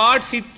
8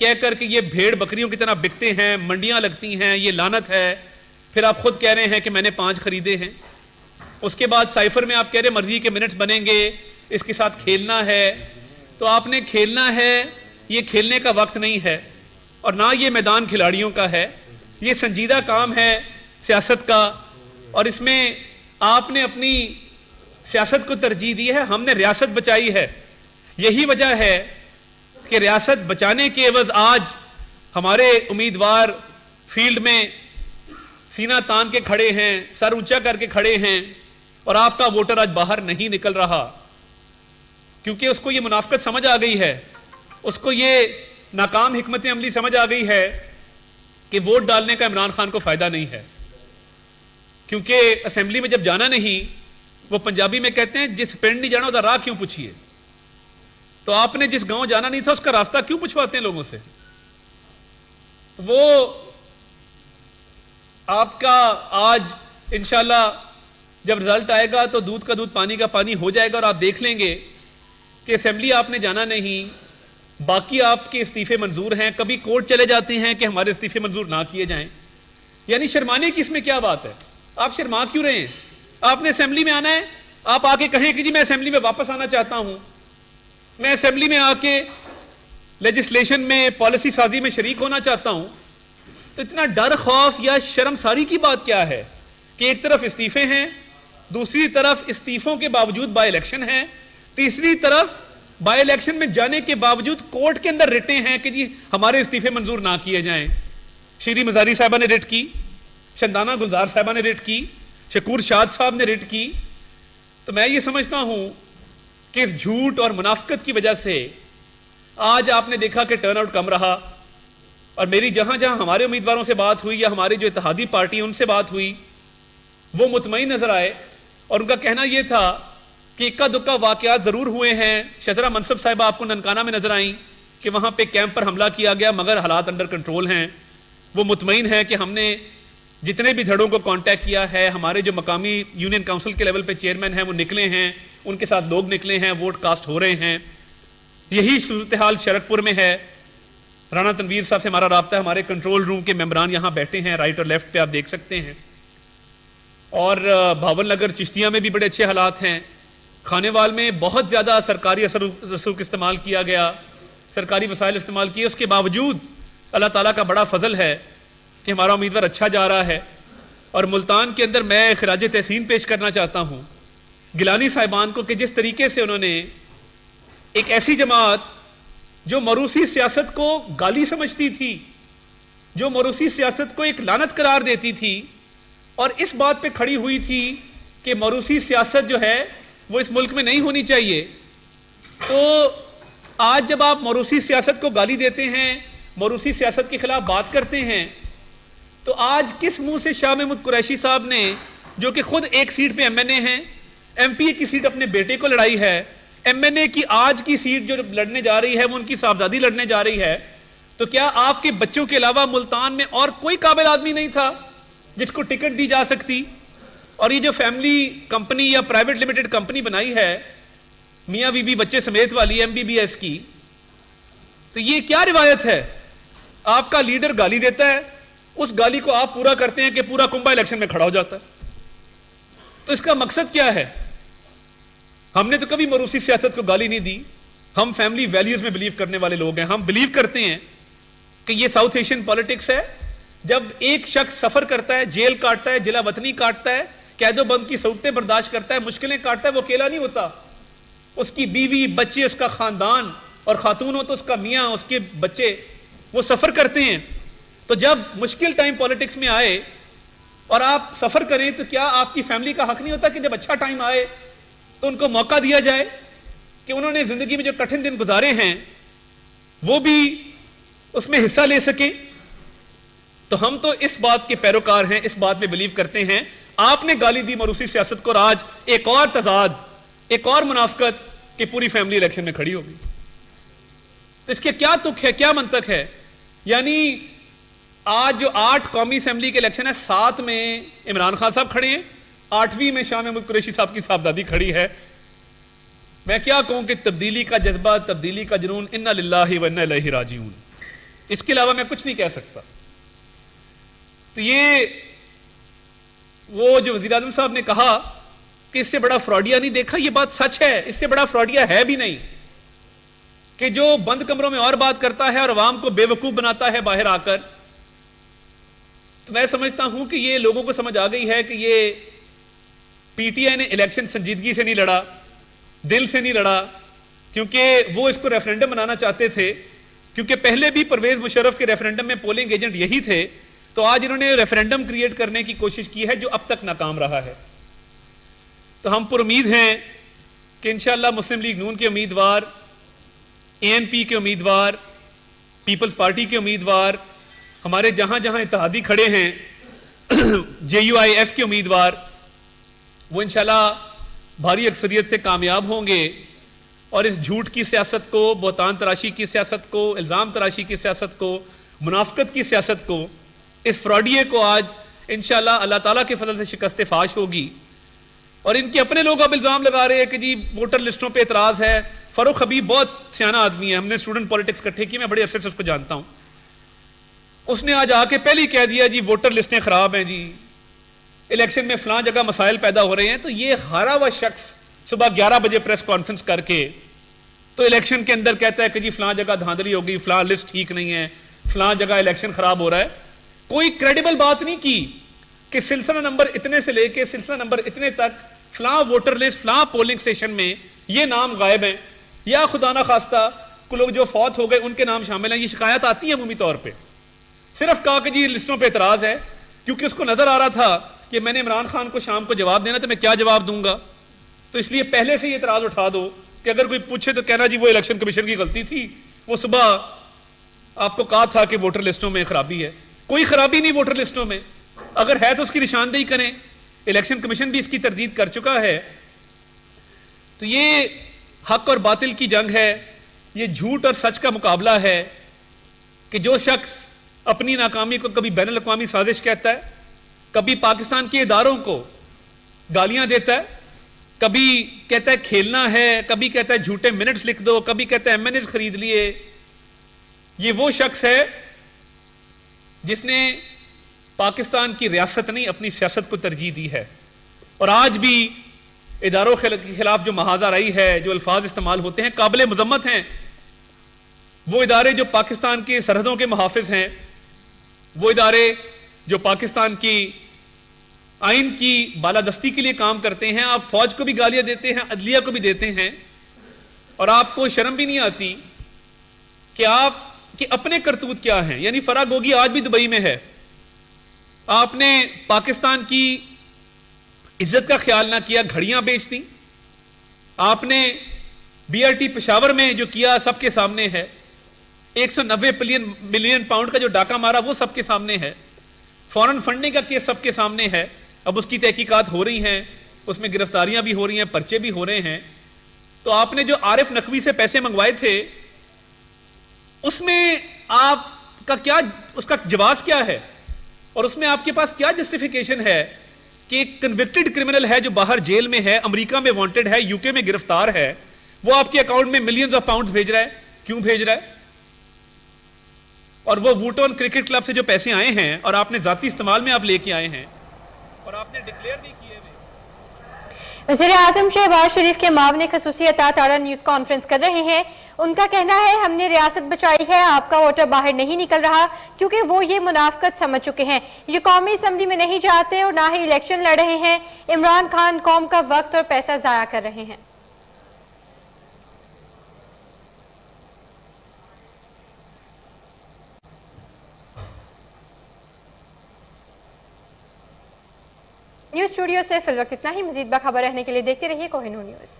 کہہ کر کہ یہ بھیڑ بکریوں کی طرح بکتے ہیں, منڈیاں لگتی ہیں, یہ لعنت ہے. پھر آپ خود کہہ رہے ہیں کہ میں نے 5 خریدے ہیں. اس کے بعد سائفر میں آپ کہہ رہے مرضی کے منٹس بنیں گے, اس کے ساتھ کھیلنا ہے. تو آپ نے کھیلنا ہے, یہ کھیلنے کا وقت نہیں ہے اور نہ یہ میدان کھلاڑیوں کا ہے. یہ سنجیدہ کام ہے سیاست کا, اور اس میں آپ نے اپنی سیاست کو ترجیح دی ہے. ہم نے ریاست بچائی ہے. یہی وجہ ہے کہ ریاست بچانے کے عوض آج ہمارے امیدوار فیلڈ میں سینہ تان کے کھڑے ہیں, سر اونچا کر کے کھڑے ہیں, اور آپ کا ووٹر آج باہر نہیں نکل رہا کیونکہ اس کو یہ منافقت سمجھ آ گئی ہے, اس کو یہ ناکام حکمت عملی سمجھ آ گئی ہے کہ ووٹ ڈالنے کا عمران خان کو فائدہ نہیں ہے. کیونکہ اسمبلی میں جب جانا نہیں, وہ پنجابی میں کہتے ہیں جس پنڈ نہیں جانا ادھر راہ کیوں پوچھیے. تو آپ نے جس گاؤں جانا نہیں تھا اس کا راستہ کیوں پوچھواتے ہیں لوگوں سے. تو وہ آپ کا آج انشاءاللہ جب رزلٹ آئے گا تو دودھ کا دودھ پانی کا پانی ہو جائے گا, اور آپ دیکھ لیں گے کہ اسمبلی آپ نے جانا نہیں, باقی آپ کے استعفے منظور ہیں. کبھی کورٹ چلے جاتے ہیں کہ ہمارے استعفے منظور نہ کیے جائیں. یعنی شرمانے کی اس میں کیا بات ہے؟ آپ شرما کیوں رہے ہیں؟ آپ نے اسمبلی میں آنا ہے, آپ آ کے کہیں کہ جی میں اسمبلی میں واپس آنا چاہتا ہوں, میں اسمبلی میں آ کے لیجسلیشن میں پالیسی سازی میں شریک ہونا چاہتا ہوں. تو اتنا ڈر خوف یا شرمساری کی بات کیا ہے کہ ایک طرف استعفے ہیں, دوسری طرف استعفوں کے باوجود بائی الیکشن ہیں, تیسری طرف بائی الیکشن میں جانے کے باوجود کورٹ کے اندر رٹیں ہیں کہ جی ہمارے استعفے منظور نہ کیے جائیں. شیری مزاری صاحبہ نے رٹ کی, شندانہ گلزار صاحبہ نے رٹ کی, شکور شاد صاحب نے رٹ کی. تو میں یہ سمجھتا ہوں کہ اس جھوٹ اور منافقت کی وجہ سے آج آپ نے دیکھا کہ ٹرن آؤٹ کم رہا. اور میری جہاں جہاں ہمارے امیدواروں سے بات ہوئی یا ہماری جو اتحادی پارٹی ہیں ان سے بات ہوئی, وہ مطمئن نظر آئے, اور ان کا کہنا یہ تھا کہ اکا دکا واقعات ضرور ہوئے ہیں. شجرہ منصب صاحبہ آپ کو ننکانہ میں نظر آئیں کہ وہاں پہ کیمپ پر حملہ کیا گیا, مگر حالات انڈر کنٹرول ہیں. وہ مطمئن ہیں کہ ہم نے جتنے بھی دھڑوں کو کانٹیکٹ کیا ہے, ہمارے جو مقامی یونین کونسل کے لیول پہ چیئرمین ہیں وہ نکلے ہیں, ان کے ساتھ لوگ نکلے ہیں, ووٹ کاسٹ ہو رہے ہیں. یہی صورتحال شرکپور میں ہے. رانا تنویر صاحب سے ہمارا رابطہ ہے, ہمارے کنٹرول روم کے ممبران یہاں بیٹھے ہیں, رائٹ اور لیفٹ پہ آپ دیکھ سکتے ہیں. اور بھاون نگر چشتیہ میں بھی بڑے اچھے حالات ہیں. کھانےوال میں بہت زیادہ سرکاری اثر رسوخ استعمال کیا گیا, سرکاری وسائل استعمال کیے, اس کے باوجود اللہ تعالیٰ کا بڑا فضل ہے کہ ہمارا امیدوار اچھا جا رہا ہے. اور ملتان کے اندر میں خراج تحسین پیش کرنا چاہتا ہوں گیلانی صاحبان کو کہ جس طریقے سے انہوں نے ایک ایسی جماعت جو موروثی سیاست کو گالی سمجھتی تھی, جو موروثی سیاست کو ایک لعنت قرار دیتی تھی, اور اس بات پہ کھڑی ہوئی تھی کہ موروثی سیاست جو ہے وہ اس ملک میں نہیں ہونی چاہیے. تو آج جب آپ موروثی سیاست کو گالی دیتے ہیں, موروثی سیاست کے خلاف بات کرتے ہیں, تو آج کس منہ سے شاہ محمود قریشی صاحب نے, جو کہ خود ایک سیٹ پہ ایم این اے ہیں, ایم پی اے کی سیٹ اپنے بیٹے کو لڑائی ہے, ایم این اے کی آج کی سیٹ جو لڑنے جا رہی ہے وہ ان کی صاحبزادی لڑنے جا رہی ہے, تو کیا آپ کے بچوں کے علاوہ ملتان میں اور کوئی قابل آدمی نہیں تھا جس کو ٹکٹ دی جا سکتی؟ اور یہ جو فیملی کمپنی یا پرائیویٹ لمیٹڈ کمپنی بنائی ہے میاں بی بی بچے سمیت والی ایم بی بی ایس کی, تو یہ کیا روایت ہے؟ آپ کا لیڈر گالی دیتا ہے, اس گالی کو آپ پورا کرتے ہیں کہ پورا کنبہ الیکشن میں کھڑا ہو جاتا ہے. تو اس کا مقصد کیا ہے؟ ہم نے تو کبھی موروثی سیاست کو گالی نہیں دی. ہم فیملی ویلیوز میں بلیو کرنے والے لوگ ہیں. ہم بلیو کرتے ہیں کہ یہ ساؤتھ ایشین پالیٹکس ہے. جب ایک شخص سفر کرتا ہے, جیل کاٹتا ہے, جلا وطنی کاٹتا ہے, قید و بند کی صورتیں برداشت کرتا ہے, مشکلیں کاٹتا ہے, وہ اکیلا نہیں ہوتا. اس کی بیوی, بچے, اس کا خاندان, اور خاتون ہو تو اس کا میاں, اس کے بچے, وہ سفر کرتے ہیں. تو جب مشکل ٹائم پالیٹکس میں آئے اور آپ سفر کریں, تو کیا آپ کی فیملی کا حق نہیں ہوتا کہ جب اچھا ٹائم آئے تو ان کو موقع دیا جائے کہ انہوں نے زندگی میں جو کٹھن دن گزارے ہیں وہ بھی اس میں حصہ لے سکیں؟ تو ہم تو اس بات کے پیروکار ہیں, اس بات میں بلیو کرتے ہیں. آپ نے گالی دی موروثی سیاست کو, اور آج ایک اور تضاد, ایک اور منافقت کہ پوری فیملی الیکشن میں کھڑی ہوگی. تو اس کے کیا تک ہے, کیا منطق ہے؟ یعنی آج جو 8 قومی اسمبلی کے الیکشن ہے, 7 میں عمران خان صاحب کھڑے ہیں, 8ویں میں شاہ محمود قریشی صاحب کی صاحبزادی کھڑی ہے. میں کیا کہوں کہ تبدیلی کا جذبہ, تبدیلی کا جنون, انا للہ و انا الیہ راجعون. اس کے علاوہ میں کچھ نہیں کہہ سکتا. تو یہ وہ جو وزیر اعظم صاحب نے کہا کہ اس سے بڑا فراڈیا نہیں دیکھا, یہ بات سچ ہے, اس سے بڑا فراڈیا ہے بھی نہیں کہ جو بند کمروں میں اور بات کرتا ہے اور عوام کو بے وقوف بناتا ہے باہر آ کر. تو میں سمجھتا ہوں کہ یہ لوگوں کو سمجھ آ گئی ہے کہ یہ پی ٹی آئی نے الیکشن سنجیدگی سے نہیں لڑا, دل سے نہیں لڑا, کیونکہ وہ اس کو ریفرینڈم بنانا چاہتے تھے, کیونکہ پہلے بھی پرویز مشرف کے ریفرینڈم میں پولنگ ایجنٹ یہی تھے. تو آج انہوں نے ریفرینڈم کریٹ کرنے کی کوشش کی ہے جو اب تک ناکام رہا ہے. تو ہم پر امید ہیں کہ انشاءاللہ مسلم لیگ نون کے امیدوار, اے این پی کے امیدوار, پیپلز پارٹی کے امیدوار, ہمارے جہاں جہاں اتحادی کھڑے ہیں, جے یو آئی ایف کے امیدوار, وہ انشاءاللہ بھاری اکثریت سے کامیاب ہوں گے اور اس جھوٹ کی سیاست کو, بہتان تراشی کی سیاست کو, الزام تراشی کی سیاست کو, منافقت کی سیاست کو, اس فراڈیے کو آج انشاءاللہ اللہ تعالیٰ کے فضل سے شکست فاش ہوگی. اور ان کے اپنے لوگ اب الزام لگا رہے ہیں کہ جی ووٹر لسٹوں پہ اعتراض ہے. فاروق حبیب بہت سیانہ آدمی ہے, ہم نے اسٹوڈنٹ پالیٹکس اکٹھے کی, میں بڑے عرصے سے اس کو جانتا ہوں. اس نے آج آ کے پہلے ہی کہہ دیا جی ووٹر لسٹیں خراب ہیں, جی الیکشن میں فلاں جگہ مسائل پیدا ہو رہے ہیں. تو یہ ہارا ہوا شخص صبح 11 بجے پریس کانفرنس کر کے تو الیکشن کے اندر کہتا ہے کہ جی فلاں جگہ دھاندلی ہوگی, فلاں لسٹ ٹھیک نہیں ہے, فلاں جگہ الیکشن خراب ہو رہا ہے. کوئی کریڈیبل بات نہیں کی کہ سلسلہ نمبر اتنے سے لے کے سلسلہ نمبر اتنے تک فلاں ووٹر لسٹ, فلاں پولنگ سٹیشن میں یہ نام غائب ہیں, یا خدا نہ خواستہ کو لوگ جو فوت ہو گئے ان کے نام شامل ہیں. یہ شکایت آتی ہے عمومی طور پہ. صرف کہا کہ جی لسٹوں پہ اعتراض ہے, کیونکہ اس کو نظر آ رہا تھا کہ میں نے عمران خان کو شام کو جواب دینا تو میں کیا جواب دوں گا, تو اس لیے پہلے سے یہ اعتراض اٹھا دو کہ اگر کوئی پوچھے تو کہنا جی وہ الیکشن کمیشن کی غلطی تھی, وہ صبح آپ کو کہا تھا کہ ووٹر لسٹوں میں خرابی ہے. کوئی خرابی نہیں ووٹر لسٹوں میں, اگر ہے تو اس کی نشاندہی کریں. الیکشن کمیشن بھی اس کی تردید کر چکا ہے. تو یہ حق اور باطل کی جنگ ہے, یہ جھوٹ اور سچ کا مقابلہ ہے کہ جو شخص اپنی ناکامی کو کبھی بین الاقوامی سازش کہتا ہے, کبھی پاکستان کے اداروں کو گالیاں دیتا ہے, کبھی کہتا ہے کھیلنا ہے, کبھی کہتا ہے جھوٹے منٹس لکھ دو, کبھی کہتا ہے ایم این ایز خرید لیے. یہ وہ شخص ہے جس نے پاکستان کی ریاست نہیں اپنی سیاست کو ترجیح دی ہے. اور آج بھی اداروں کے خلاف جو محاذ آرائی ہے, جو الفاظ استعمال ہوتے ہیں, قابل مذمت ہیں. وہ ادارے جو پاکستان کی سرحدوں کے محافظ ہیں, وہ ادارے جو پاکستان کی آئین کی بالادستی کے لیے کام کرتے ہیں, آپ فوج کو بھی گالیاں دیتے ہیں, عدلیہ کو بھی دیتے ہیں, اور آپ کو شرم بھی نہیں آتی کہ آپ کے اپنے کرتوت کیا ہیں. یعنی فرا گوگی آج بھی دبئی میں ہے, آپ نے پاکستان کی عزت کا خیال نہ کیا, گھڑیاں بیچ دیں. آپ نے بی آر ٹی پشاور میں جو کیا سب کے سامنے ہے, 190 ملین پاؤنڈ کا جو ڈاکہ مارا وہ سب کے سامنے ہے. فورن فنڈنگ کا کیس سب کے سامنے ہے, اب اس کی تحقیقات ہو رہی ہیں, اس میں گرفتاریاں بھی ہو رہی ہیں, پرچے بھی ہو رہے ہیں. تو آپ نے جو عارف نقوی سے پیسے منگوائے تھے, اس میں آپ کا کیا, اس کا جواز کیا ہے, اور اس میں آپ کے پاس کیا جسٹیفیکیشن ہے کہ ایک کنوکٹڈ کرمنل ہے جو باہر جیل میں ہے, امریکہ میں وانٹڈ ہے, یو کے میں گرفتار ہے, وہ آپ کے اکاؤنٹ میں ملینز آف پاؤنڈز بھیج رہا ہے. کیوں بھیج رہا ہے؟ اور وہ ووٹون کرکٹ کلب سے جو پیسے آئے ہیں اور آپ نے ذاتی استعمال میں آپ لے کے آئے ہیں اور آپ نے ڈکلیئر نہیں کیے ہوئے. وزیر اعظم شہباز شریف کے معاون خصوصی عطا تارا نیوز کانفرنس کر رہے ہیں. ان کا کہنا ہے ہم نے ریاست بچائی ہے, آپ کا ووٹر باہر نہیں نکل رہا کیونکہ وہ یہ منافقت سمجھ چکے ہیں. یہ قومی اسمبلی میں نہیں جاتے اور نہ ہی الیکشن لڑ رہے ہیں. عمران خان قوم کا وقت اور پیسہ ضائع کر رہے ہیں. نیوز اسٹوڈیو سے فی الوقت اتنا ہی. مزید باخبر رہنے کے لیے دیکھتے رہیے کوہ نور نیوز.